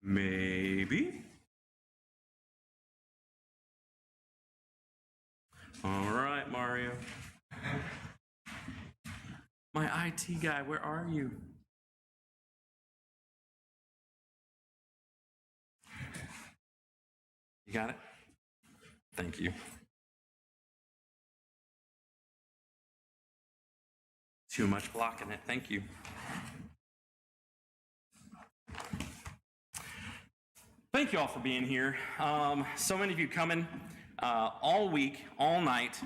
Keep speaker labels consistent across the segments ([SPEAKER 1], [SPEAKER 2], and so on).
[SPEAKER 1] Maybe. All right, Mario. My IT guy, where are you? You got it? Thank you. Too much blocking it. Thank you. Thank you all for being here. So many of you coming all week, all night.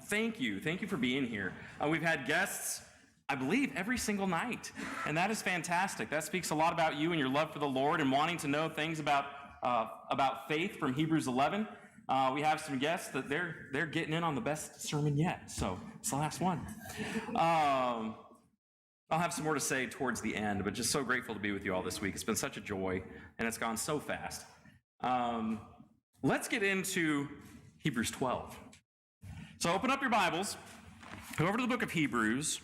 [SPEAKER 1] Thank you. Thank you for being here. We've had guests, I believe, every single night, and that is fantastic. That speaks a lot about you and your love for the Lord and wanting to know things about faith from Hebrews 11. We have some guests that they're getting in on the best sermon yet, so it's the last one. I'll have some more to say towards the end, but just so grateful to be with you all this week. It's been such a joy, and it's gone so fast. Let's get into Hebrews 12. So open up your Bibles, go over to the book of Hebrews,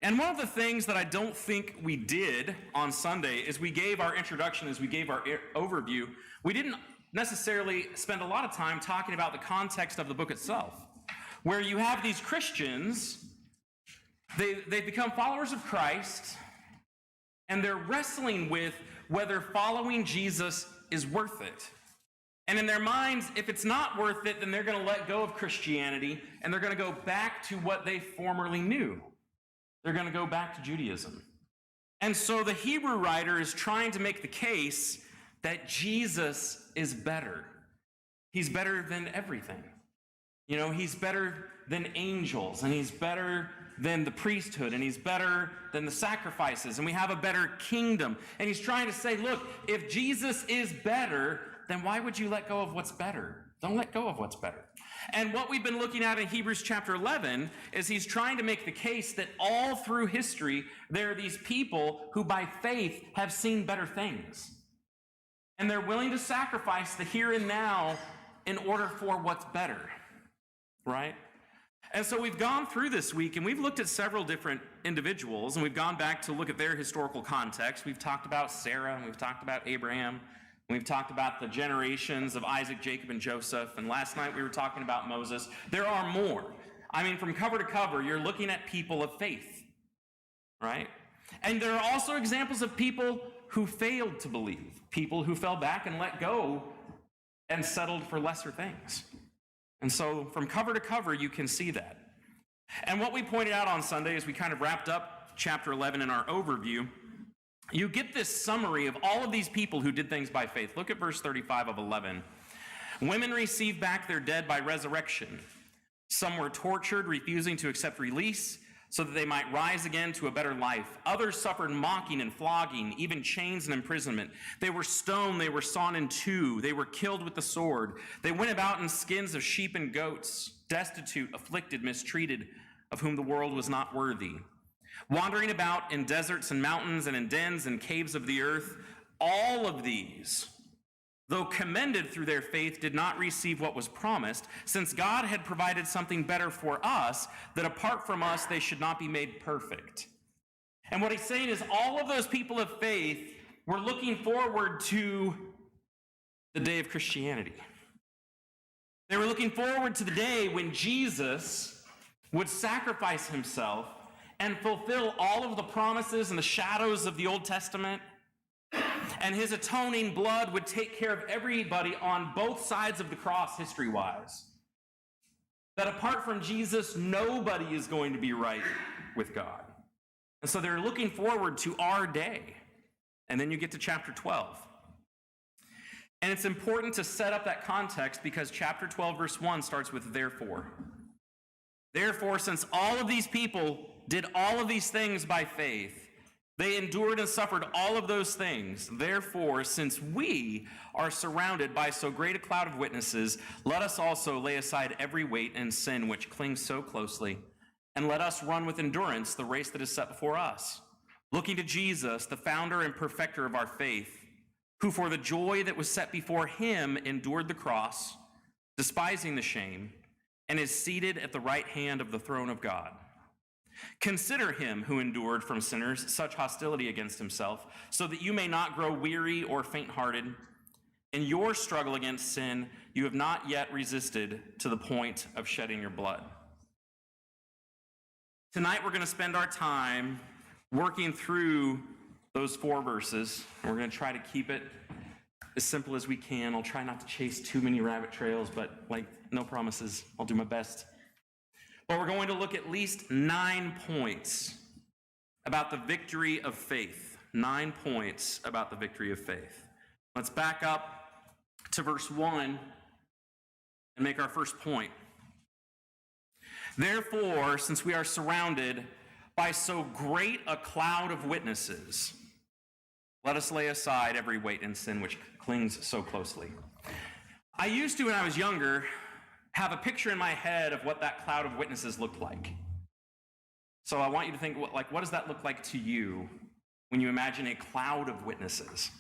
[SPEAKER 1] and one of the things that I don't think we did on Sunday is we gave our introduction, as we gave our overview. We didn't necessarily spend a lot of time talking about the context of the book itself, where you have these Christians. They've become followers of Christ, and they're wrestling with whether following Jesus is worth it. And in their minds, if it's not worth it, then they're going to let go of Christianity, and they're going to go back to what they formerly knew. They're going to go back to Judaism. And so the Hebrew writer is trying to make the case that Jesus is better. He's better than everything. You know, he's better than angels, and he's better than the priesthood, and he's better than the sacrifices, and we have a better kingdom. And he's trying to say, look, if Jesus is better, then why would you let go of what's better? Don't let go of what's better. And what we've been looking at in Hebrews chapter 11 is he's trying to make the case that all through history, there are these people who by faith have seen better things. And they're willing to sacrifice the here and now in order for what's better, right? And so we've gone through this week, and we've looked at several different individuals, and we've gone back to look at their historical context. We've talked about Sarah, and we've talked about Abraham, and we've talked about the generations of Isaac, Jacob, and Joseph, and last night we were talking about Moses. There are more. I mean, from cover to cover, you're looking at people of faith, right? And there are also examples of people who failed to believe, people who fell back and let go and settled for lesser things. And so from cover to cover, you can see that. And what we pointed out on Sunday as we kind of wrapped up chapter 11 in our overview, you get this summary of all of these people who did things by faith. Look at verse 35 of 11. Women received back their dead by resurrection. Some were tortured, refusing to accept release so that they might rise again to a better life. Others suffered mocking and flogging, even chains and imprisonment. They were stoned, they were sawn in two, they were killed with the sword. They went about in skins of sheep and goats, destitute, afflicted, mistreated, of whom the world was not worthy. Wandering about in deserts and mountains and in dens and caves of the earth, all of these, though commended through their faith, did not receive what was promised, since God had provided something better for us, that apart from us they should not be made perfect. And what he's saying is all of those people of faith were looking forward to the day of Christianity. They were looking forward to the day when Jesus would sacrifice himself and fulfill all of the promises and the shadows of the Old Testament. And his atoning blood would take care of everybody on both sides of the cross, history-wise. That apart from Jesus, nobody is going to be right with God. And so they're looking forward to our day. And then you get to chapter 12. And it's important to set up that context because chapter 12, verse 1 starts with therefore. Therefore, since all of these people did all of these things by faith, they endured and suffered all of those things. Therefore, since we are surrounded by so great a cloud of witnesses, let us also lay aside every weight and sin which clings so closely, and let us run with endurance the race that is set before us, looking to Jesus, the founder and perfecter of our faith, who for the joy that was set before him endured the cross, despising the shame, and is seated at the right hand of the throne of God. Consider him who endured from sinners such hostility against himself, so that you may not grow weary or faint-hearted. In your struggle against sin, you have not yet resisted to the point of shedding your blood. Tonight we're going to spend our time working through those 4 verses, and we're going to try to keep it as simple as we can. I'll try not to chase too many rabbit trails, but no promises. I'll do my best. But we're going to look at least 9 points about the victory of faith. 9 points about the victory of faith. Let's back up to verse 1 and make our first point. Therefore, since we are surrounded by so great a cloud of witnesses, let us lay aside every weight and sin which clings so closely. I used to, when I was younger, have a picture in my head of what that cloud of witnesses looked like. So I want you to think, what does that look like to you when you imagine a cloud of witnesses?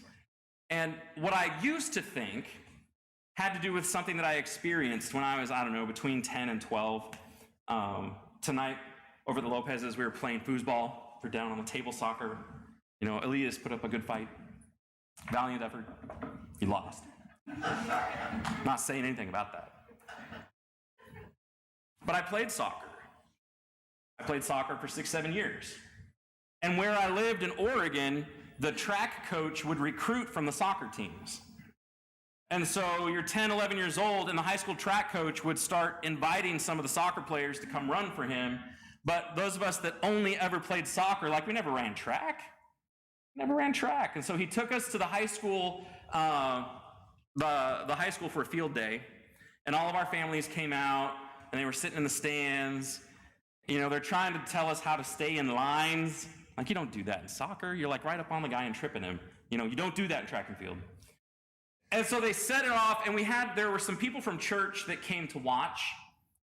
[SPEAKER 1] And what I used to think had to do with something that I experienced when I was, between 10 and 12. Tonight, over the Lopez's, we were playing foosball. We're down on the table soccer. Elias put up a good fight. Valiant effort. He lost. Not saying anything about that. But I played soccer. I played soccer for 6-7 years. And where I lived in Oregon, the track coach would recruit from the soccer teams. And so you're 10, 11 years old, and the high school track coach would start inviting some of the soccer players to come run for him. But those of us that only ever played soccer, we never ran track. Never ran track. And so he took us to the high school, the high school for a field day. And all of our families came out, and they were sitting in the stands. They're trying to tell us how to stay in lines. You don't do that in soccer. You're right up on the guy and tripping him. You don't do that in track and field. And so they set it off, and there were some people from church that came to watch.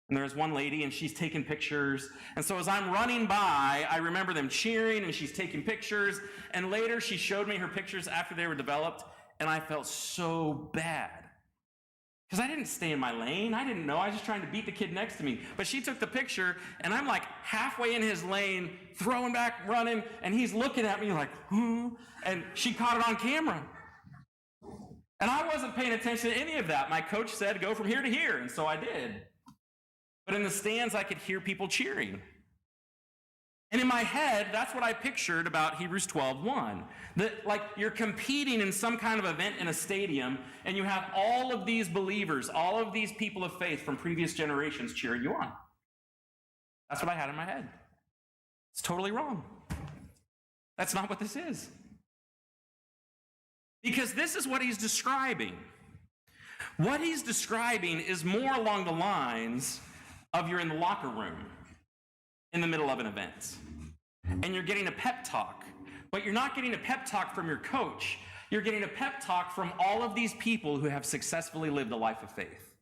[SPEAKER 1] And there was one lady, and she's taking pictures. And so as I'm running by, I remember them cheering, and she's taking pictures. And later, she showed me her pictures after they were developed, and I felt so bad. Because I didn't stay in my lane. I didn't know. I was just trying to beat the kid next to me. But she took the picture, and I'm halfway in his lane, throwing back, running, and he's looking at me and she caught it on camera. And I wasn't paying attention to any of that. My coach said, go from here to here, and so I did. But in the stands, I could hear people cheering. And in my head, that's what I pictured about Hebrews 12:1. That you're competing in some kind of event in a stadium, and you have all of these believers, all of these people of faith from previous generations cheering you on. That's what I had in my head. It's totally wrong. That's not what this is. Because this is what he's describing. What he's describing is more along the lines of you're in the locker room in the middle of an event, and you're getting a pep talk, but you're not getting a pep talk from your coach. You're getting a pep talk from all of these people who have successfully lived a life of faith.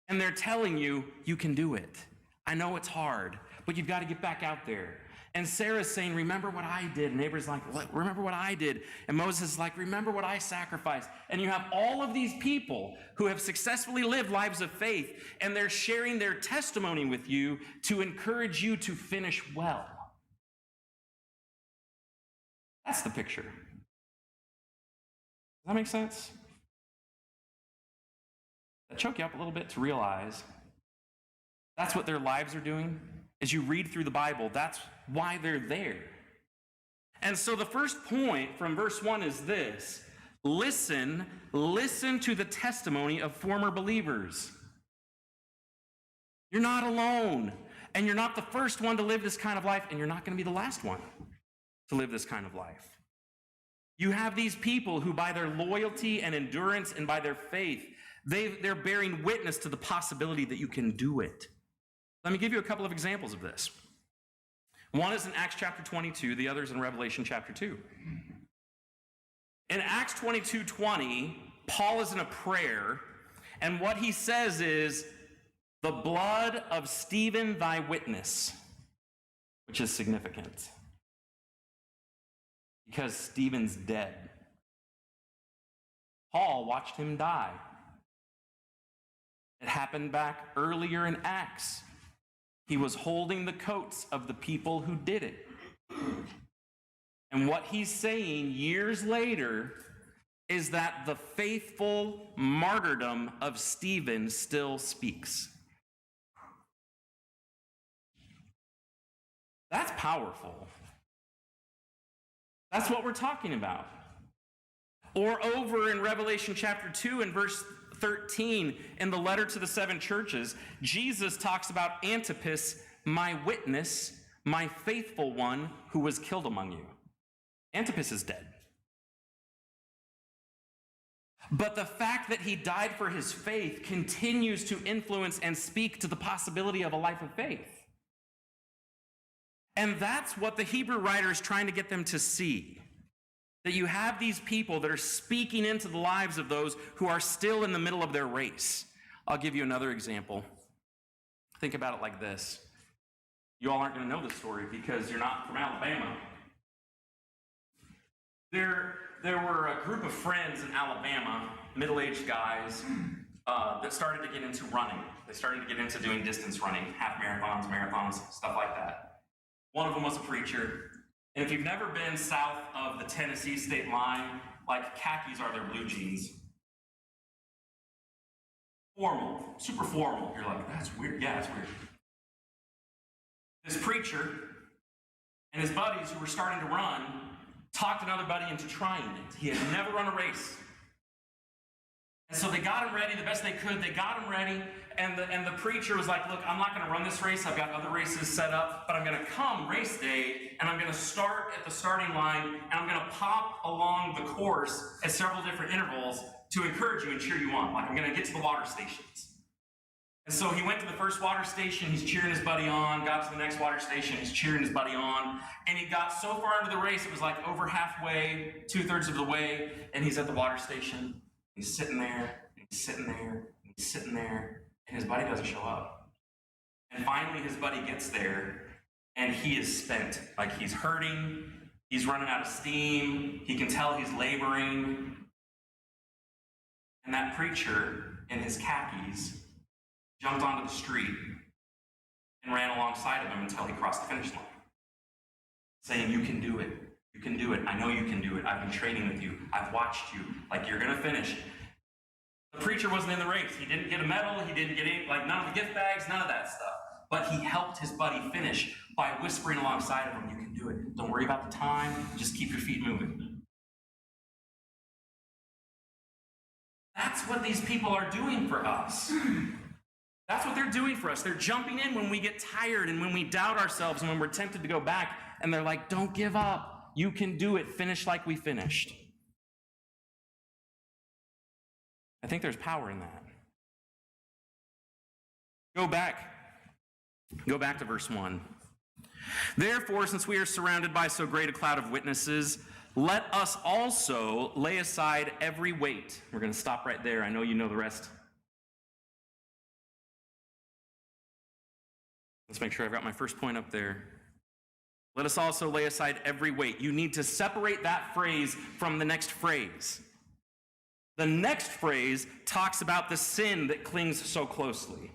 [SPEAKER 1] And they're telling you, you can do it. I know it's hard, but you've got to get back out there. And Sarah's saying, remember what I did. And Abraham's remember what I did. And Moses is remember what I sacrificed. And you have all of these people who have successfully lived lives of faith, and they're sharing their testimony with you to encourage you to finish well. That's the picture. Does that make sense? That choke you up a little bit to realize that's what their lives are doing. As you read through the Bible, that's why they're there. And so the first point from verse 1 is this: listen to the testimony of former believers. You're not alone, and you're not the first one to live this kind of life, and you're not going to be the last one to live this kind of life. You have these people who, by their loyalty and endurance and by their faith, they're bearing witness to the possibility that you can do it. Let me give you a couple of examples of this. One is in Acts chapter 22, the other is in Revelation chapter 2. In Acts 22:20, Paul is in a prayer, and what he says is, the blood of Stephen thy witness, which is significant because Stephen's dead. Paul watched him die. It happened back earlier in Acts. He was holding the coats of the people who did it. And what he's saying years later is that the faithful martyrdom of Stephen still speaks. That's powerful. That's what we're talking about. Or over in Revelation chapter 2 and verse 13, in the letter to the 7 churches, Jesus talks about Antipas, my witness, my faithful one who was killed among you. Antipas is dead. But the fact that he died for his faith continues to influence and speak to the possibility of a life of faith. And that's what the Hebrew writer is trying to get them to see. That you have these people that are speaking into the lives of those who are still in the middle of their race. I'll give you another example. Think about it like this. You all aren't going to know this story because you're not from Alabama. There were a group of friends in Alabama, middle-aged guys, that started to get into running. They started to get into doing distance running, half marathons, stuff like that. One of them was a preacher. And if you've never been south of the Tennessee state line, like khakis are their blue jeans. Formal, super formal. You're like, that's weird. Yeah, it's weird. This preacher and his buddies who were starting to run talked another buddy into trying it. He had never run a race. And so they got him ready the best they could. They got him ready. And the preacher was like, look, I'm not going to run this race. I've got other races set up. But I'm going to come race day, and I'm going to start at the starting line, and I'm going to pop along the course at several different intervals to encourage you and cheer you on. Like, I'm going to get to the water stations. And so he went to the first water station. He's cheering his buddy on. Got to the next water station. He's cheering his buddy on. And he got so far into the race, it was like over halfway, 2/3 of the way, and he's at the water station. He's sitting there, and he's sitting there, and he's sitting there. And his buddy doesn't show up. And finally, his buddy gets there, and he is spent. Like, he's hurting. He's running out of steam. He can tell he's laboring. And that preacher, in his khakis, jumped onto the street and ran alongside of him until he crossed the finish line, saying, you can do it. You can do it. I know you can do it. I've been training with you. I've watched you. Like, you're going to finish. The preacher wasn't in the race. He didn't get a medal. He didn't get any, like, none of the gift bags, none of that stuff. But he helped his buddy finish by whispering alongside of him, you can do it. Don't worry about the time. Just keep your feet moving. That's what these people are doing for us. That's what they're doing for us. They're jumping in when we get tired and when we doubt ourselves and when we're tempted to go back. And they're like, don't give up. You can do it. Finish like we finished. I think there's power in that. Go back to verse 1. Therefore, since we are surrounded by so great a cloud of witnesses, let us also lay aside every weight. We're going to stop right there. I know you know the rest. Let's make sure I've got my first point up there. Let us also lay aside every weight. You need to separate that phrase from the next phrase. The next phrase talks about the sin that clings so closely.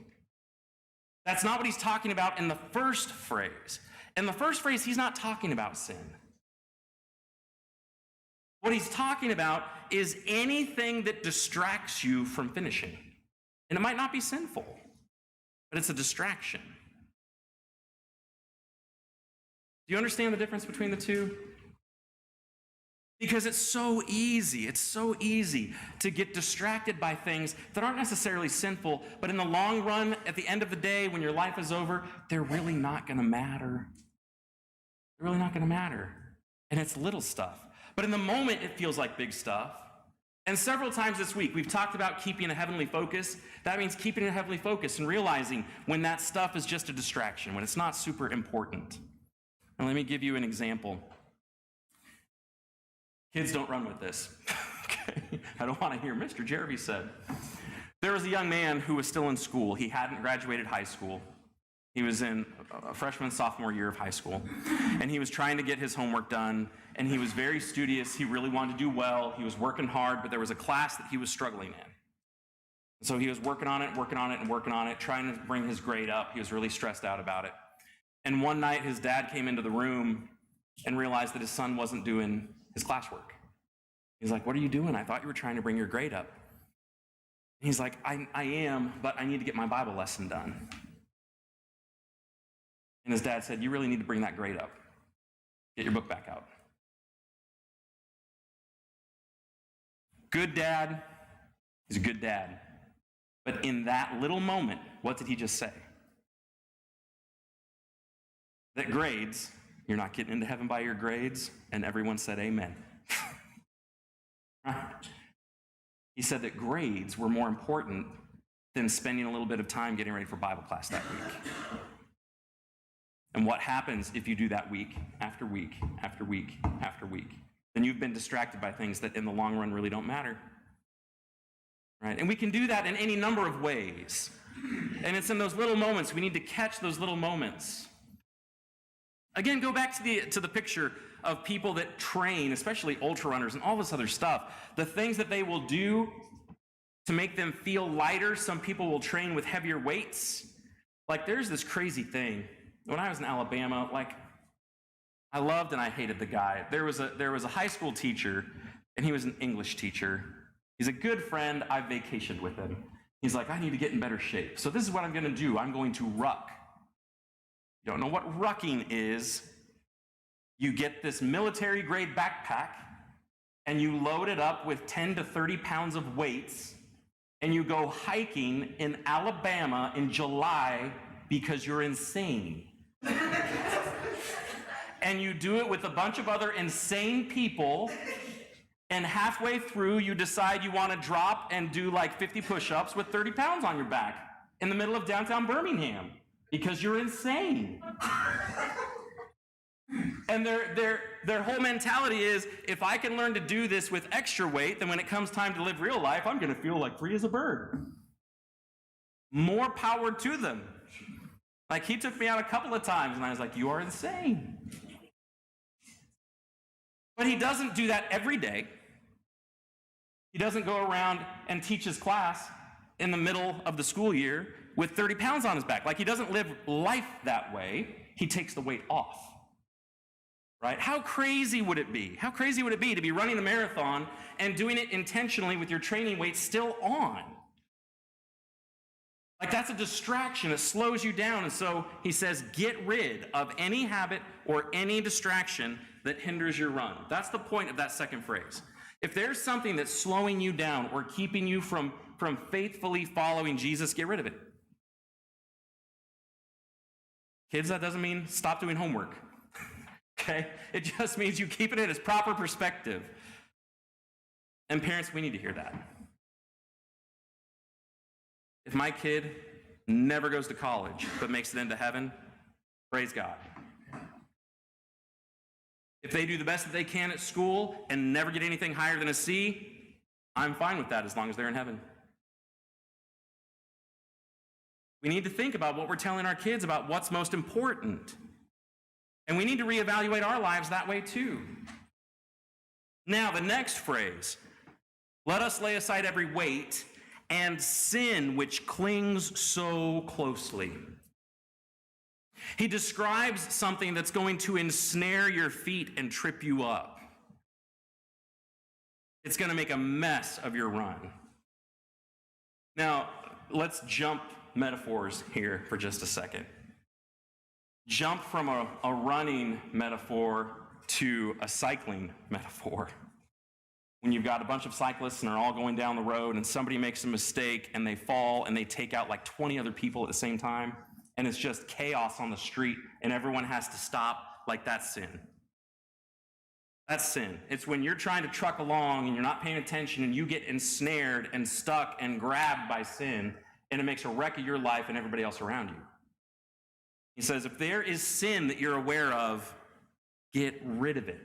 [SPEAKER 1] That's not what he's talking about in the first phrase. In the first phrase, he's not talking about sin. What he's talking about is anything that distracts you from finishing. And it might not be sinful, but it's a distraction. Do you understand the difference between the two? Because it's so easy to get distracted by things that aren't necessarily sinful, but in the long run, at the end of the day, when your life is over, they're really not going to matter. They're really not going to matter. And it's little stuff. But in the moment, it feels like big stuff. And several times this week, we've talked about keeping a heavenly focus. That means keeping a heavenly focus and realizing when that stuff is just a distraction, when it's not super important. And let me give you an example. Kids, don't run with this. Okay? I don't want to hear Mr. Jeremy said. There was a young man who was still in school. He hadn't graduated high school. He was in a freshman, sophomore year of high school. And he was trying to get his homework done. And he was very studious. He really wanted to do well. He was working hard, but there was a class that he was struggling in. So he was working on it, trying to bring his grade up. He was really stressed out about it. And one night, his dad came into the room and realized that his son wasn't doing his classwork. He's like, "What are you doing? I thought you were trying to bring your grade up." And he's like, I am, but I need to get my Bible lesson done. And his dad said, "You really need to bring that grade up. Get your book back out." Good dad is a good dad. But in that little moment, what did he just say? That grades, you're not getting into heaven by your grades, and everyone said amen. He said that grades were more important than spending a little bit of time getting ready for Bible class that week. And what happens if you do that week after week after week after week? Then you've been distracted by things that in the long run really don't matter. Right? And we can do that in any number of ways. And it's in those little moments. We need to catch those little moments. Again, go back to the picture of people that train, especially ultra runners and all this other stuff. The things that they will do to make them feel lighter. Some people will train with heavier weights. Like there's this crazy thing. When I was in Alabama, I loved and I hated the guy. There was a high school teacher, and he was an English teacher. He's a good friend. I vacationed with him. He's like, "I need to get in better shape. So this is what I'm going to do. I'm going to ruck." You don't know what rucking is? You get this military grade backpack and you load it up with 10 to 30 pounds of weights and you go hiking in Alabama in July because you're insane. And you do it with a bunch of other insane people, and halfway through you decide you want to drop and do like 50 push-ups with 30 pounds on your back in the middle of downtown Birmingham because you're insane. And their whole mentality is, if I can learn to do this with extra weight, then when it comes time to live real life, I'm going to feel like free as a bird. More power to them. Like, he took me out a couple of times, and I was like, "You are insane." But he doesn't do that every day. He doesn't go around and teach his class in the middle of the school year with 30 pounds on his back. Like, he doesn't live life that way. He takes the weight off. Right? How crazy would it be? How crazy would it be to be running a marathon and doing it intentionally with your training weight still on? Like, that's a distraction. It slows you down. And so he says, get rid of any habit or any distraction that hinders your run. That's the point of that second phrase. If there's something that's slowing you down or keeping you from faithfully following Jesus, get rid of it. Kids, that doesn't mean stop doing homework. Okay? It just means you keep it in its proper perspective. And parents, we need to hear that. If my kid never goes to college but makes it into heaven, praise God. If they do the best that they can at school and never get anything higher than a C, I'm fine with that as long as they're in heaven. We need to think about what we're telling our kids about what's most important. And we need to reevaluate our lives that way too. Now, the next phrase, let us lay aside every weight and sin which clings so closely. He describes something that's going to ensnare your feet and trip you up. It's going to make a mess of your run. Now, let's jump metaphors here for just a second. Jump from a running metaphor to a cycling metaphor. When you've got a bunch of cyclists and they're all going down the road and somebody makes a mistake and they fall and they take out like 20 other people at the same time, and it's just chaos on the street and everyone has to stop, like that's sin. That's sin. It's when you're trying to truck along and you're not paying attention and you get ensnared and stuck and grabbed by sin, and it makes a wreck of your life and everybody else around you. He says, if there is sin that you're aware of, get rid of it.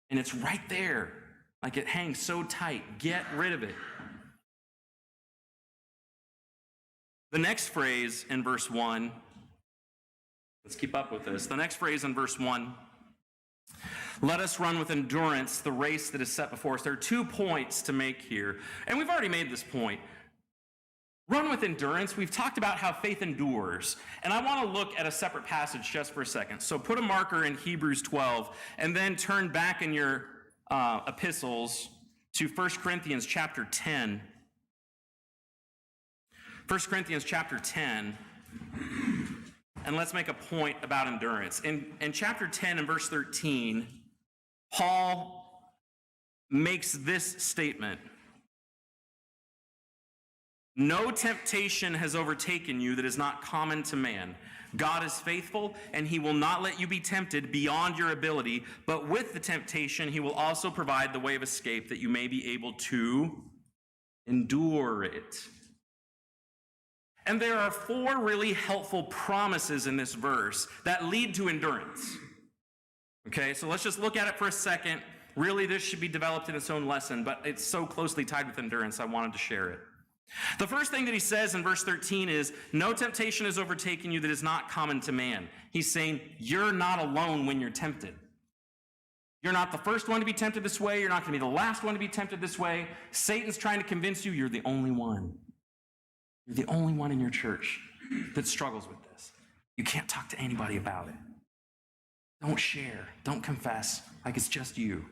[SPEAKER 1] And it's right there. Like, it hangs so tight. Get rid of it. The next phrase in verse 1, let's keep up with this. The next phrase in verse 1, let us run with endurance the race that is set before us. There are 2 points to make here. And we've already made this point. Run with endurance. We've talked about how faith endures. And I want to look at a separate passage just for a second. So put a marker in Hebrews 12 and then turn back in your epistles to 1 Corinthians chapter 10. 1 Corinthians chapter 10. And let's make a point about endurance. In chapter 10 and verse 13, Paul makes this statement. No temptation has overtaken you that is not common to man. God is faithful, and he will not let you be tempted beyond your ability, but with the temptation, he will also provide the way of escape that you may be able to endure it. And there are 4 really helpful promises in this verse that lead to endurance. Okay, so let's just look at it for a second. Really, this should be developed in its own lesson, but it's so closely tied with endurance, I wanted to share it. The first thing that he says in verse 13 is, no temptation has overtaken you that is not common to man. He's saying, you're not alone when you're tempted. You're not the first one to be tempted this way. You're not going to be the last one to be tempted this way. Satan's trying to convince you you're the only one. You're the only one in your church that struggles with this. You can't talk to anybody about it. Don't share. Don't confess like it's just you.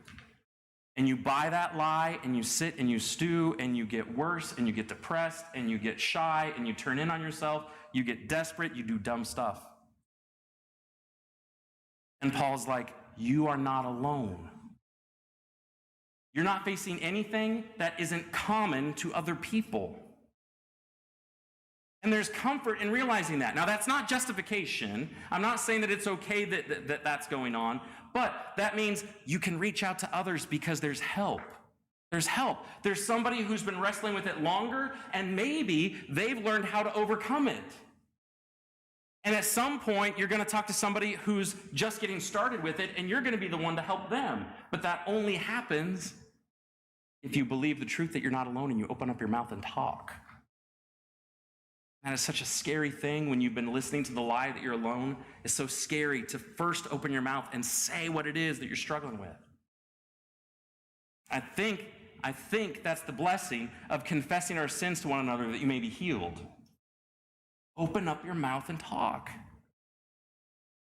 [SPEAKER 1] And you buy that lie, and you sit and you stew, and you get worse, and you get depressed, and you get shy, and you turn in on yourself, you get desperate, you do dumb stuff. And Paul's like, you are not alone. You're not facing anything that isn't common to other people. And there's comfort in realizing that. Now, that's not justification. I'm not saying that it's okay that that's going on, but that means you can reach out to others because there's help. There's help. There's somebody who's been wrestling with it longer, and maybe they've learned how to overcome it. And at some point, you're going to talk to somebody who's just getting started with it, and you're going to be the one to help them. But that only happens if you believe the truth that you're not alone and you open up your mouth and talk. That is such a scary thing when you've been listening to the lie that you're alone. It's so scary to first open your mouth and say what it is that you're struggling with. I think that's the blessing of confessing our sins to one another that you may be healed. Open up your mouth and talk.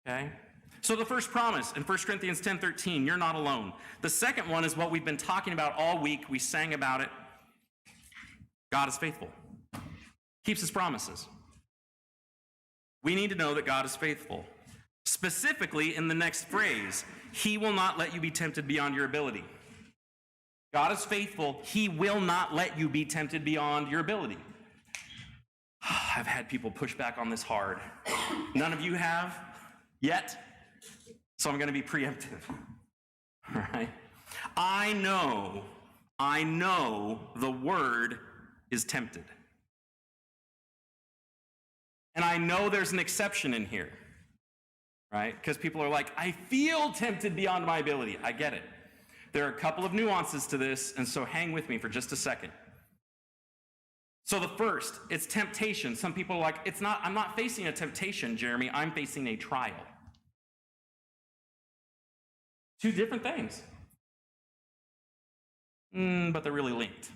[SPEAKER 1] Okay? So the first promise in 1 Corinthians 10:13, you're not alone. The second one is what we've been talking about all week. We sang about it. God is faithful. Keeps his promises. We need to know that God is faithful. Specifically in the next phrase, he will not let you be tempted beyond your ability. God is faithful. He will not let you be tempted beyond your ability. I've had people push back on this hard. None of you have yet, so I'm going to be preemptive. All right? I know the word is tempted. And I know there's an exception in here, right? Because people are like, I feel tempted beyond my ability. I get it. There are a couple of nuances to this, and so hang with me for just a second. So the first, it's temptation. Some people are like, I'm not facing a temptation, Jeremy. I'm facing a trial. 2 different things. But they're really linked.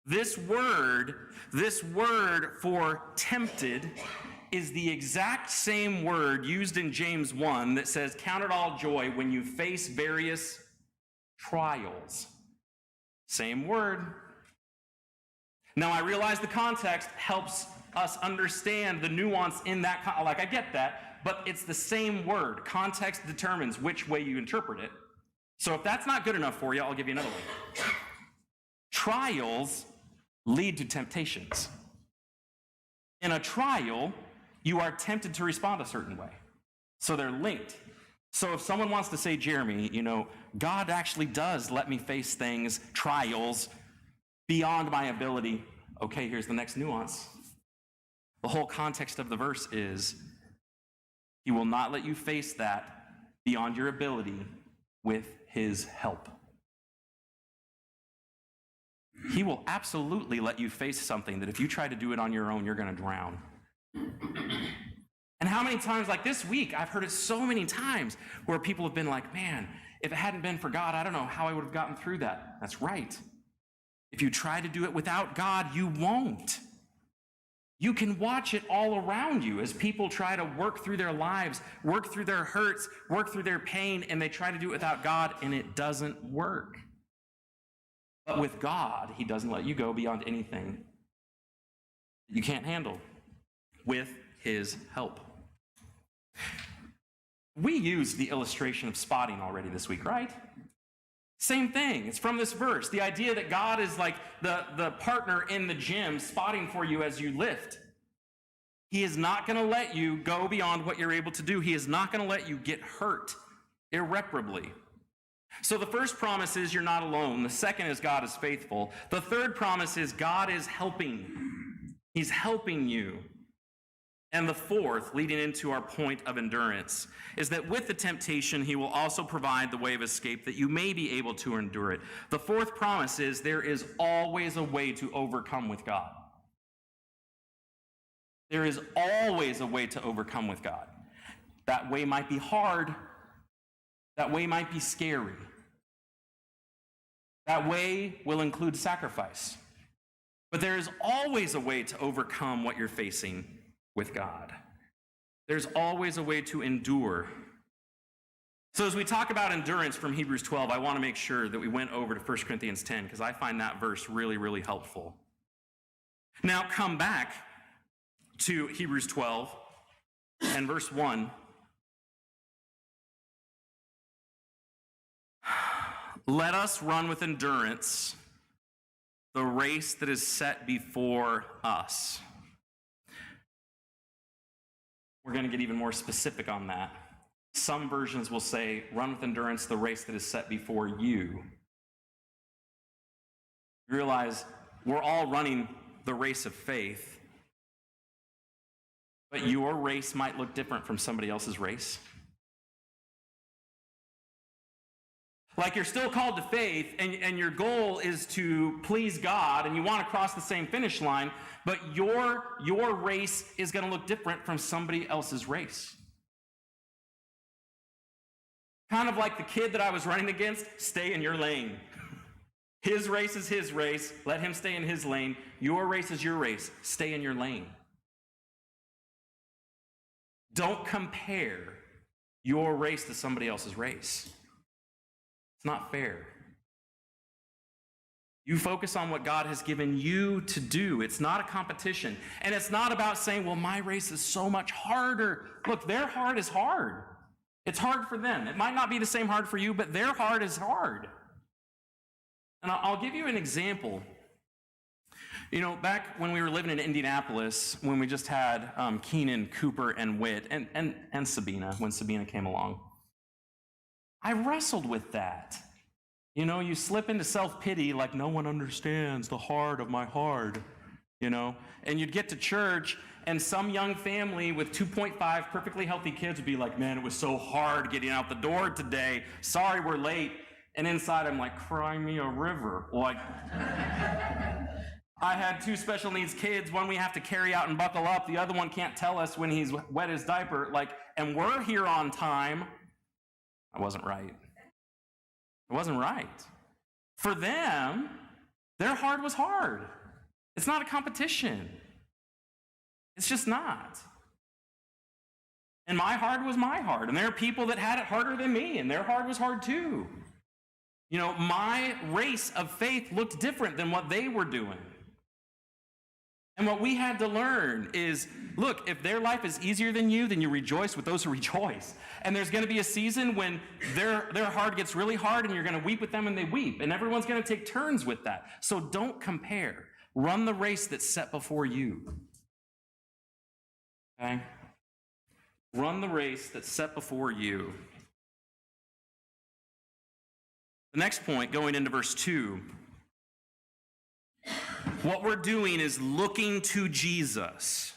[SPEAKER 1] This word for tempted is the exact same word used in James 1 that says, count it all joy when you face various trials. Same word. Now, I realize the context helps us understand the nuance in that. I get that, but it's the same word. Context determines which way you interpret it. So if that's not good enough for you, I'll give you another one. Trials lead to temptations. In a trial, you are tempted to respond a certain way. So they're linked. So if someone wants to say, Jeremy, God actually does let me face things, trials, beyond my ability. Okay, here's the next nuance. The whole context of the verse is, he will not let you face that beyond your ability with his help. He will absolutely let you face something that if you try to do it on your own, you're going to drown. And how many times, like this week, I've heard it so many times where people have been like, man, if it hadn't been for God, I don't know how I would have gotten through that. That's right. If you try to do it without God, you won't. You can watch it all around you as people try to work through their lives, work through their hurts, work through their pain, and they try to do it without God, and it doesn't work. But with God, he doesn't let you go beyond anything that you can't handle with his help. We used the illustration of spotting already this week, right? Same thing. It's from this verse. The idea that God is like the partner in the gym spotting for you as you lift. He is not going to let you go beyond what you're able to do. He is not going to let you get hurt irreparably. So the first promise is you're not alone. The second is God is faithful. The third promise is God is helping. He's helping you. And the fourth, leading into our point of endurance, is that with the temptation, he will also provide the way of escape that you may be able to endure it. The fourth promise is there is always a way to overcome with God. There is always a way to overcome with God. That way might be hard. That way might be scary. That way will include sacrifice. But there is always a way to overcome what you're facing with God. There's always a way to endure. So as we talk about endurance from Hebrews 12, I want to make sure that we went over to 1 Corinthians 10 because I find that verse really, really helpful. Now come back to Hebrews 12 and verse 1. Let us run with endurance the race that is set before us. We're going to get even more specific on that. Some versions will say, run with endurance the race that is set before you. You realize we're all running the race of faith, but your race might look different from somebody else's race. Like you're still called to faith, and your goal is to please God, and you want to cross the same finish line, but your race is going to look different from somebody else's race. Kind of like the kid that I was running against, stay in your lane. His race is his race. Let him stay in his lane. Your race is your race. Stay in your lane. Don't compare your race to somebody else's race. It's not fair. You focus on what God has given you to do. It's not a competition. And it's not about saying, well, my race is so much harder. Look, their hard is hard. It's hard for them. It might not be the same hard for you, but their hard is hard. And I'll give you an example. You know, back when we were living in Indianapolis, when we just had Keenan, Cooper, and Whit, and Sabina, when Sabina came along, I wrestled with that. You know, you slip into self-pity like no one understands the heart of my heart, you know? And you'd get to church, and some young family with 2.5 perfectly healthy kids would be like, man, it was so hard getting out the door today. Sorry we're late. And inside I'm like, cry me a river. Like, I had 2 special needs kids. One we have to carry out and buckle up. The other one can't tell us when he's wet his diaper. Like, and we're here on time. I wasn't right. It wasn't right. For them, their hard was hard. It's not a competition. It's just not. And my hard was my hard. And there are people that had it harder than me, and their hard was hard too. You know, my race of faith looked different than what they were doing. And what we had to learn is, look, if their life is easier than you, then you rejoice with those who rejoice. And there's going to be a season when their hard gets really hard, and you're going to weep with them and they weep. And everyone's going to take turns with that. So don't compare. Run the race that's set before you. Okay? Run the race that's set before you. The next point, going into verse 2, what we're doing is looking to Jesus,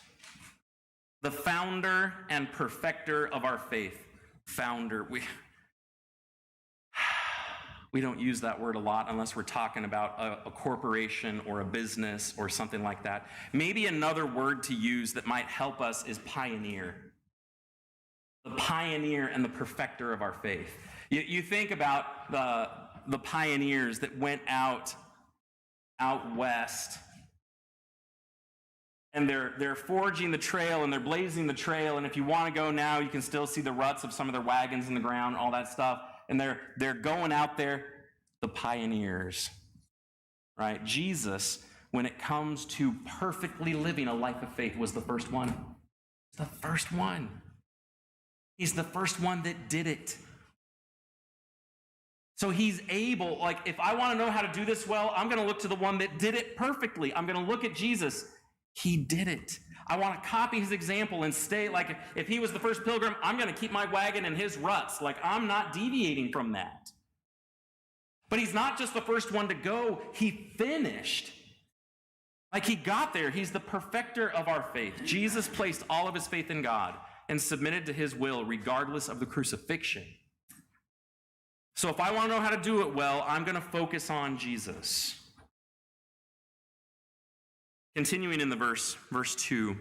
[SPEAKER 1] the founder and perfecter of our faith. Founder. We don't use that word a lot unless we're talking about a corporation or a business or something like that. Maybe another word to use that might help us is pioneer. The pioneer and the perfecter of our faith. You think about the pioneers that went out west And they're forging the trail, and they're blazing the trail, and if you want to go now, you can still see the ruts of some of their wagons in the ground, all that stuff. And they're going out there, the pioneers, right? Jesus, when it comes to perfectly living a life of faith, was the first one. The first one. He's the first one that did it. So he's able, like, if I want to know how to do this well, I'm going to look to the one that did it perfectly. I'm going to look at Jesus. He did it. I want to copy his example and stay, like, if he was the first pilgrim, I'm going to keep my wagon in his ruts. Like, I'm not deviating from that. But he's not just the first one to go. He finished. Like, he got there. He's the perfecter of our faith. Jesus placed all of his faith in God and submitted to his will regardless of the crucifixion. So if I want to know how to do it well, I'm going to focus on Jesus. Continuing in the verse 2.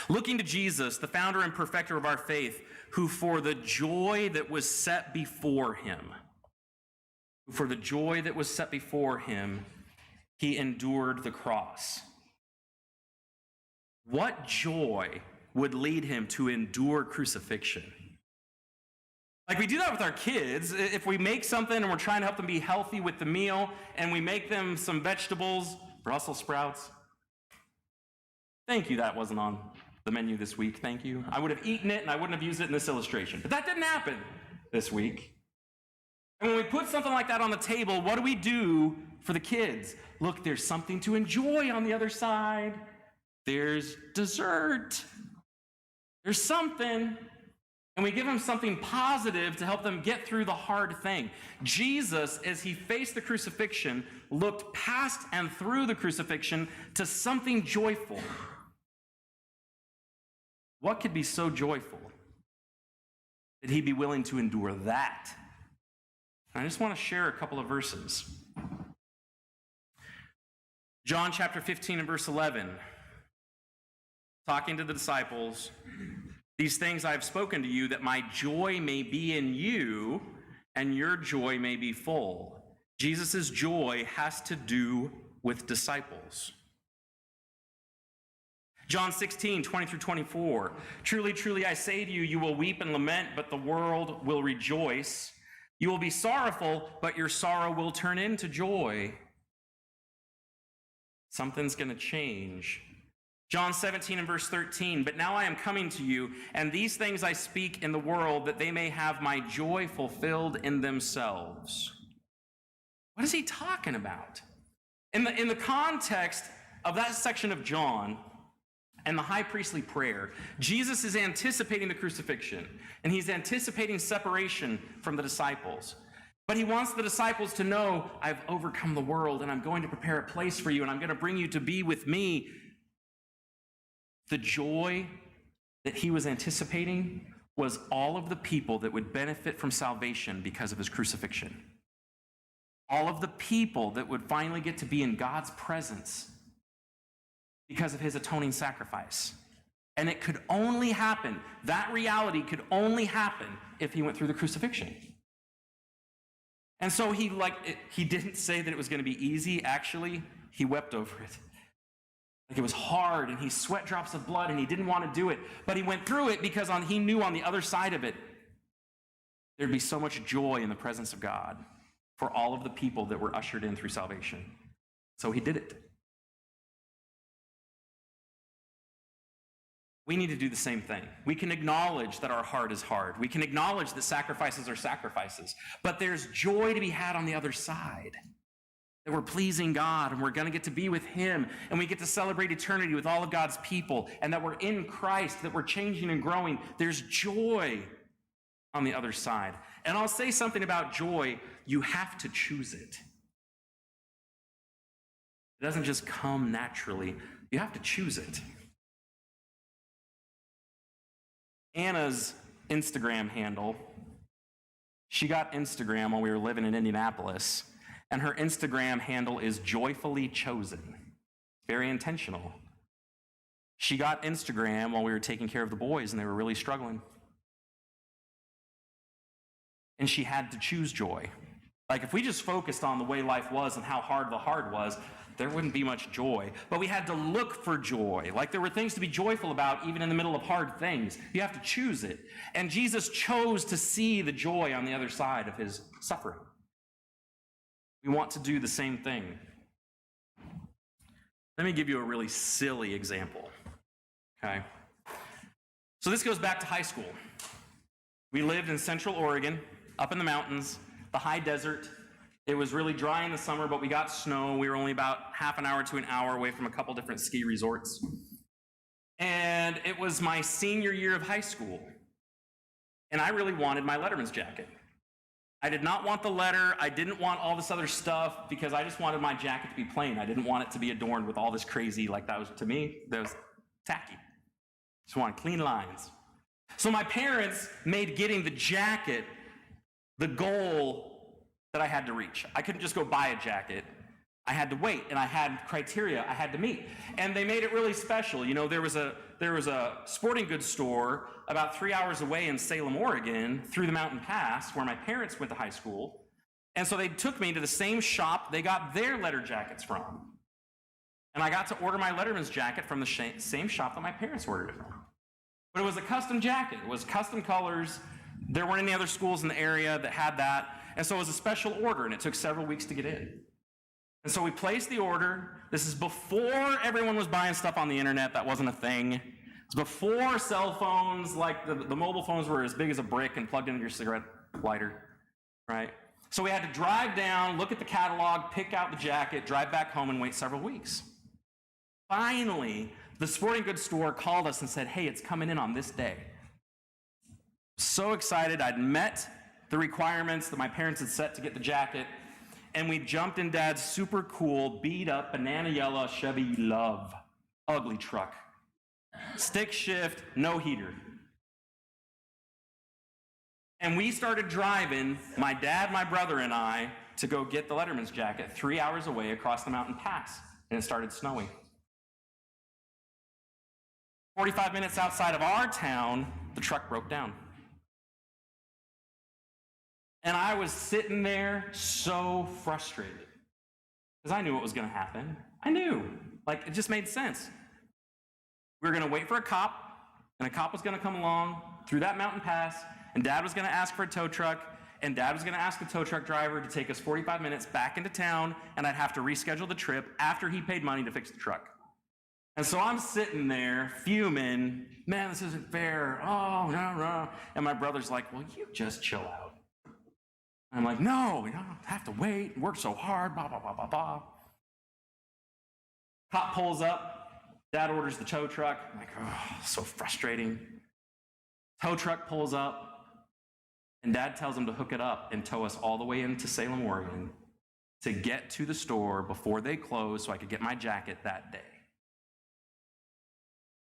[SPEAKER 1] Looking to Jesus, the founder and perfecter of our faith, who for the joy that was set before him, he endured the cross. What joy would lead him to endure crucifixion? Like, we do that with our kids. If we make something and we're trying to help them be healthy with the meal, and we make them some vegetables, Brussels sprouts. Thank you, that wasn't on the menu this week. Thank you. I would have eaten it and I wouldn't have used it in this illustration. But that didn't happen this week. And when we put something like that on the table, what do we do for the kids? Look, there's something to enjoy on the other side. There's dessert. There's something. And we give them something positive to help them get through the hard thing. Jesus, as he faced the crucifixion, looked past and through the crucifixion to something joyful. What could be so joyful that he'd be willing to endure that? And I just want to share a couple of verses. John chapter 15 and verse 11. Talking to the disciples. These things I have spoken to you, that my joy may be in you, and your joy may be full. Jesus' joy has to do with disciples. John 16, 20 through 24. Truly, truly, I say to you, you will weep and lament, but the world will rejoice. You will be sorrowful, but your sorrow will turn into joy. Something's going to change. John 17 and verse 13, but now I am coming to you, and these things I speak in the world, that they may have my joy fulfilled in themselves. What is he talking about? In the context of that section of John and the high priestly prayer, Jesus is anticipating the crucifixion, and he's anticipating separation from the disciples. But he wants the disciples to know, I've overcome the world, and I'm going to prepare a place for you, and I'm going to bring you to be with me. The joy that he was anticipating was all of the people that would benefit from salvation because of his crucifixion. All of the people that would finally get to be in God's presence because of his atoning sacrifice. And it could only happen, that reality could only happen if he went through the crucifixion. And so he didn't say that it was going to be easy. Actually, he wept over it. Like, it was hard, and he sweat drops of blood, and he didn't want to do it. But he went through it because he knew on the other side of it, there'd be so much joy in the presence of God for all of the people that were ushered in through salvation. So he did it. We need to do the same thing. We can acknowledge that our heart is hard. We can acknowledge that sacrifices are sacrifices. But there's joy to be had on the other side. That we're pleasing God, and we're going to get to be with him, and we get to celebrate eternity with all of God's people, and that we're in Christ, that we're changing and growing. There's joy on the other side. And I'll say something about joy. You have to choose it. It doesn't just come naturally. You have to choose it. Anna's Instagram handle, she got Instagram while we were living in Indianapolis. And her Instagram handle is joyfully chosen. Very intentional. She got Instagram while we were taking care of the boys, and they were really struggling. And she had to choose joy. Like if we just focused on the way life was and how hard the hard was, there wouldn't be much joy. But we had to look for joy. Like there were things to be joyful about even in the middle of hard things. You have to choose it. And Jesus chose to see the joy on the other side of his suffering. We want to do the same thing. Let me give you a really silly example. Okay? So this goes back to high school. We lived in Central Oregon, up in the mountains, the high desert. It was really dry in the summer, but we got snow. We were only about half an hour to an hour away from a couple different ski resorts. And it was my senior year of high school. And I really wanted my Letterman's jacket. I did not want the letter. I didn't want all this other stuff because I just wanted my jacket to be plain. I didn't want it to be adorned with all this crazy, like that was, to me, that was tacky. Just wanted clean lines. So my parents made getting the jacket the goal that I had to reach. I couldn't just go buy a jacket. I had to wait, and I had criteria I had to meet. And they made it really special. You know, there was a sporting goods store about 3 hours away in Salem, Oregon, through the mountain pass, where my parents went to high school. And so they took me to the same shop they got their letter jackets from. And I got to order my Letterman's jacket from the same shop that my parents ordered it from. But it was a custom jacket. It was custom colors. There weren't any other schools in the area that had that. And so it was a special order, and it took several weeks to get in. And so we placed the order. This is before everyone was buying stuff on the internet. That wasn't a thing. It's before cell phones, like the mobile phones were as big as a brick and plugged into your cigarette lighter, right? So we had to drive down, look at the catalog, pick out the jacket, drive back home, and wait several weeks. Finally, the sporting goods store called us and said, hey, it's coming in on this day. So excited. I'd met the requirements that my parents had set to get the jacket, and we jumped in Dad's super cool, beat-up, banana yellow Chevy Love. Ugly truck. Stick shift, no heater. And we started driving, my dad, my brother, and I, to go get the Letterman's jacket 3 hours away across the mountain pass, and it started snowing. 45 minutes outside of our town, the truck broke down. And I was sitting there so frustrated because I knew what was going to happen. I knew. Like, it just made sense. We were going to wait for a cop, and a cop was going to come along through that mountain pass, and Dad was going to ask for a tow truck, and Dad was going to ask the tow truck driver to take us 45 minutes back into town, and I'd have to reschedule the trip after he paid money to fix the truck. And so I'm sitting there fuming, man, this isn't fair. Oh, no. And my brother's like, well, you just chill out. And I'm like, no, you don't have to wait, work so hard, blah, blah, blah, blah, blah. Cop pulls up, Dad orders the tow truck. I'm like, oh, so frustrating. Tow truck pulls up, and Dad tells him to hook it up and tow us all the way into Salem, Oregon to get to the store before they close so I could get my jacket that day.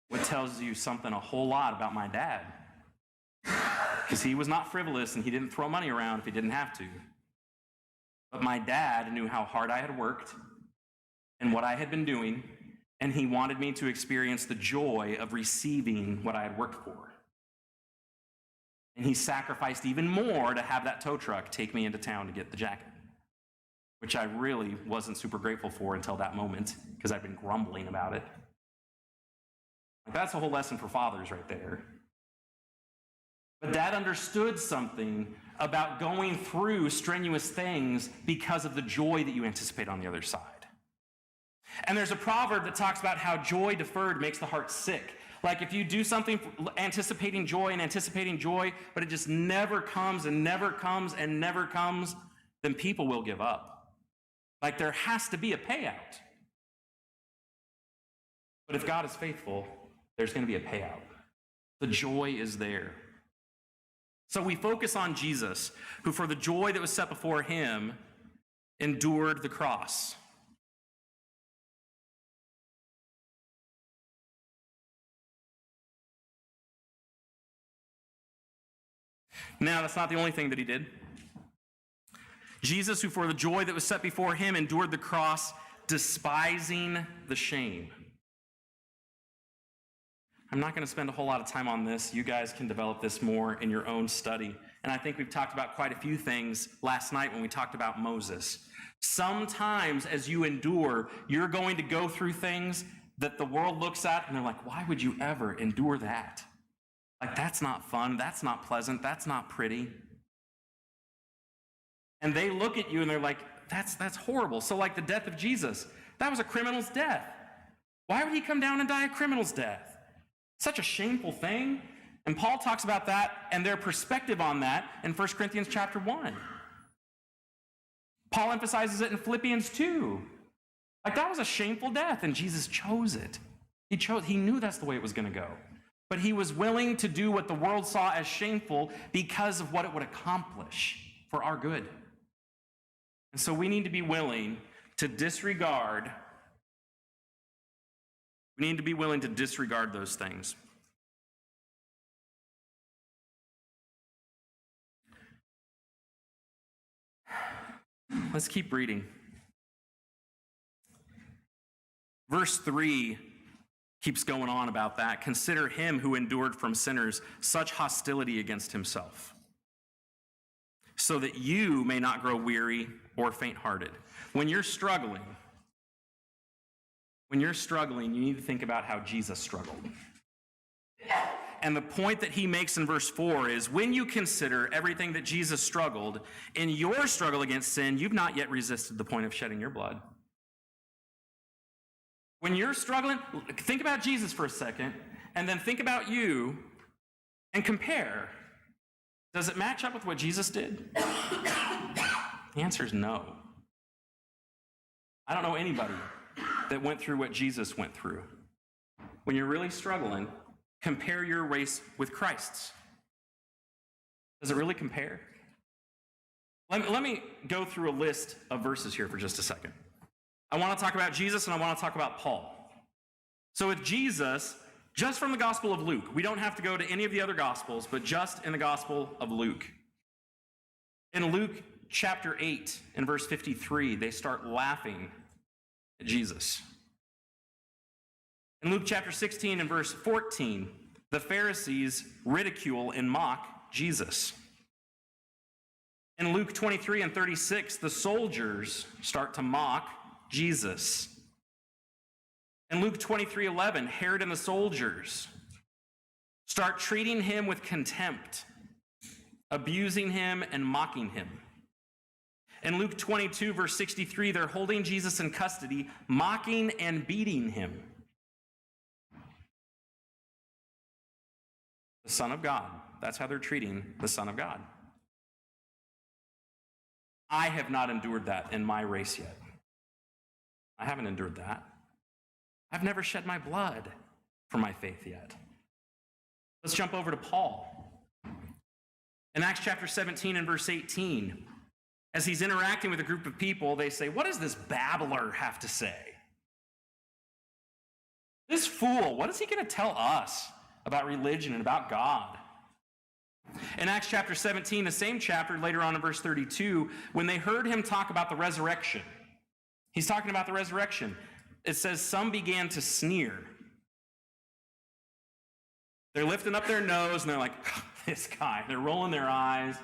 [SPEAKER 1] What tells you something a whole lot about my dad. Because he was not frivolous and he didn't throw money around if he didn't have to. But my dad knew how hard I had worked and what I had been doing, and he wanted me to experience the joy of receiving what I had worked for. And he sacrificed even more to have that tow truck take me into town to get the jacket, which I really wasn't super grateful for until that moment, because I'd been grumbling about it. That's a whole lesson for fathers right there. But Dad understood something about going through strenuous things because of the joy that you anticipate on the other side. And there's a proverb that talks about how joy deferred makes the heart sick. Like if you do something anticipating joy, but it just never comes and never comes and never comes, then people will give up. Like there has to be a payout. But if God is faithful, there's going to be a payout. The joy is there. So we focus on Jesus, who for the joy that was set before him endured the cross. Now, that's not the only thing that he did. Jesus, who for the joy that was set before him endured the cross, despising the shame. I'm not going to spend a whole lot of time on this. You guys can develop this more in your own study. And I think we've talked about quite a few things last night when we talked about Moses. Sometimes as you endure, you're going to go through things that the world looks at and they're like, why would you ever endure that? Like, that's not fun, that's not pleasant, that's not pretty. And they look at you and they're like, that's horrible. So like the death of Jesus, that was a criminal's death. Why would he come down and die a criminal's death? Such a shameful thing. And Paul talks about that and their perspective on that in 1 Corinthians chapter 1. Paul emphasizes it in Philippians 2. Like, that was a shameful death, and Jesus chose it. He knew that's the way it was going to go. But he was willing to do what the world saw as shameful because of what it would accomplish for our good. And so we need to be willing to disregard. We need to be willing to disregard those things. Let's keep reading. Verse 3 keeps going on about that. Consider him who endured from sinners such hostility against himself, so that you may not grow weary or faint-hearted. When you're struggling, you need to think about how Jesus struggled. And the point that he makes in verse 4 is, when you consider everything that Jesus struggled, in your struggle against sin, you've not yet resisted the point of shedding your blood. When you're struggling, think about Jesus for a second, and then think about you, and compare. Does it match up with what Jesus did? The answer is no. I don't know anybody that went through what Jesus went through. When you're really struggling, compare your race with Christ's. Does it really compare? Let me go through a list of verses here for just a second. I want to talk about Jesus and I want to talk about Paul. So with Jesus, just from the Gospel of Luke, we don't have to go to any of the other Gospels, but just in the Gospel of Luke. In Luke chapter 8 and verse 53, they start laughing at Jesus. In Luke chapter 16 and verse 14, the Pharisees ridicule and mock Jesus. In Luke 23 and 36, the soldiers start to mock Jesus. In Luke 23:11, Herod and the soldiers start treating him with contempt, abusing him and mocking him. In Luke 22, verse 63, they're holding Jesus in custody, mocking and beating him. The Son of God. That's how they're treating the Son of God. I have not endured that in my race yet. I haven't endured that. I've never shed my blood for my faith yet. Let's jump over to Paul. In Acts chapter 17 and verse 18, as he's interacting with a group of people, they say, "What does this babbler have to say? This fool, what is he going to tell us about religion and about God?" In Acts chapter 17, the same chapter, later on in verse 32, when they heard him talk about the resurrection, he's talking about the resurrection. It says, some began to sneer. They're lifting up their nose and they're like, this guy. They're rolling their eyes.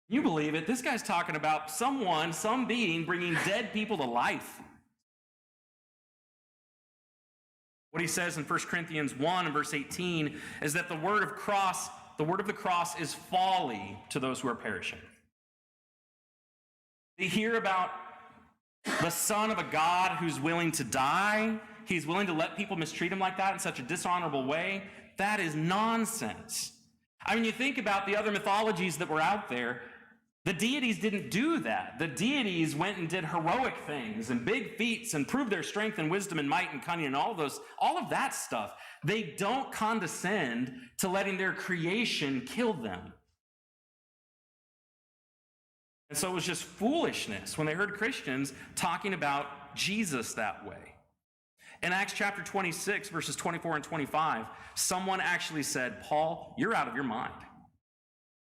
[SPEAKER 1] You believe it? This guy's talking about some being bringing dead people to life. What he says in 1 Corinthians 1 and verse 18 is that the word of the cross is folly to those who are perishing. They hear about the Son of a God who's willing to die. He's willing to let people mistreat him like that in such a dishonorable way. That is nonsense. I mean, you think about the other mythologies that were out there. The deities didn't do that. The deities went and did heroic things and big feats and proved their strength and wisdom and might and cunning and all of that stuff. They don't condescend to letting their creation kill them. And so it was just foolishness when they heard Christians talking about Jesus that way. In Acts chapter 26, verses 24 and 25, someone actually said, "Paul, you're out of your mind.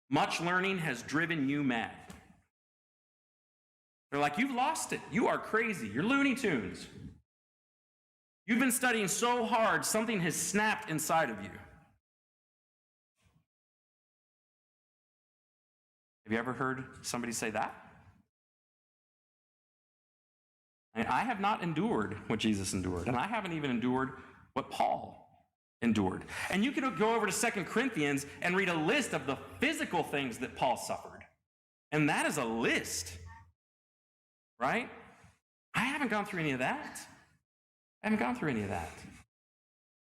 [SPEAKER 1] Much learning has driven you mad." They're like, "You've lost it. You are crazy. You're Looney Tunes. You've been studying so hard, something has snapped inside of you." Have you ever heard somebody say that? I have not endured what Jesus endured, and I haven't even endured what Paul endured. And you could go over to 2 Corinthians and read a list of the physical things that Paul suffered. And that is a list, right? I haven't gone through any of that.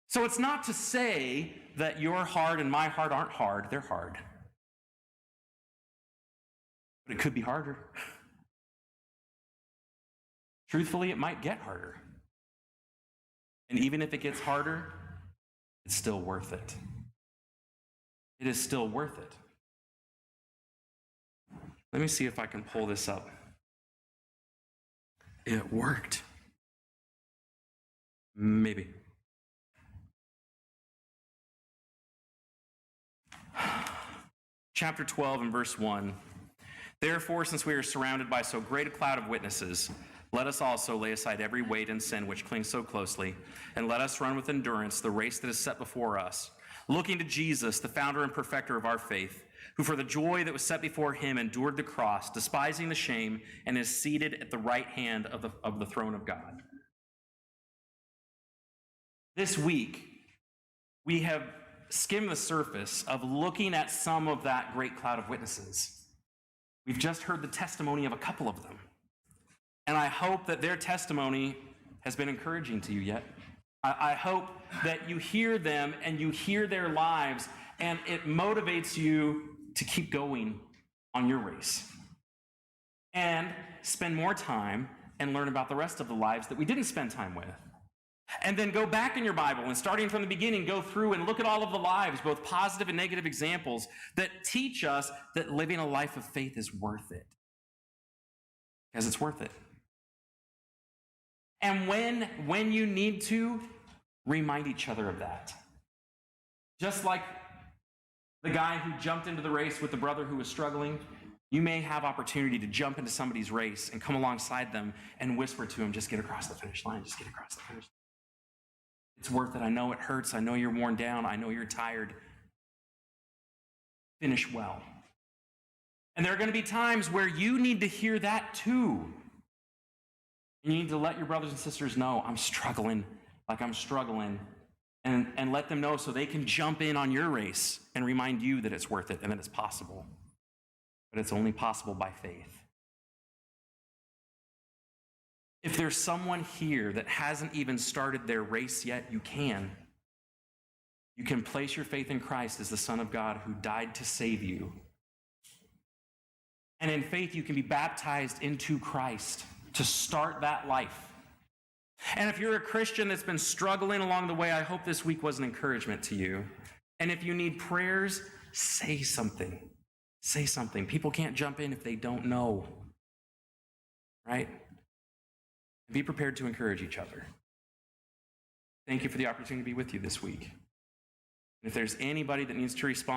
[SPEAKER 1] So it's not to say that your heart and my heart aren't hard. They're hard. But it could be harder. Truthfully, it might get harder. And even if it gets harder, it's still worth it. It is still worth it. Let me see if I can pull this up. It worked. Maybe. Chapter 12 and verse 1. Therefore, since we are surrounded by so great a cloud of witnesses, let us also lay aside every weight and sin which clings so closely, and let us run with endurance the race that is set before us, looking to Jesus, the founder and perfecter of our faith, who for the joy that was set before him endured the cross, despising the shame, and is seated at the right hand of the throne of God. This week, we have skimmed the surface of looking at some of that great cloud of witnesses. We've just heard the testimony of a couple of them. And I hope that their testimony has been encouraging to you yet. I hope that you hear them and you hear their lives, and it motivates you to keep going on your race. And spend more time and learn about the rest of the lives that we didn't spend time with. And then go back in your Bible and starting from the beginning, go through and look at all of the lives, both positive and negative examples, that teach us that living a life of faith is worth it. Because it's worth it. And when you need to, remind each other of that. Just like the guy who jumped into the race with the brother who was struggling, you may have opportunity to jump into somebody's race and come alongside them and whisper to them, just get across the finish line, just get across the finish line. It's worth it. I know it hurts. I know you're worn down. I know you're tired. Finish well. And there are going to be times where you need to hear that too. And you need to let your brothers and sisters know, I'm struggling, and let them know so they can jump in on your race and remind you that it's worth it and that it's possible. But it's only possible by faith. If there's someone here that hasn't even started their race yet, you can. You can place your faith in Christ as the Son of God who died to save you. And in faith, you can be baptized into Christ to start that life. And if you're a Christian that's been struggling along the way, I hope this week was an encouragement to you. And if you need prayers, say something. Say something. People can't jump in if they don't know. Right? Be prepared to encourage each other. Thank you for the opportunity to be with you this week. And if there's anybody that needs to respond,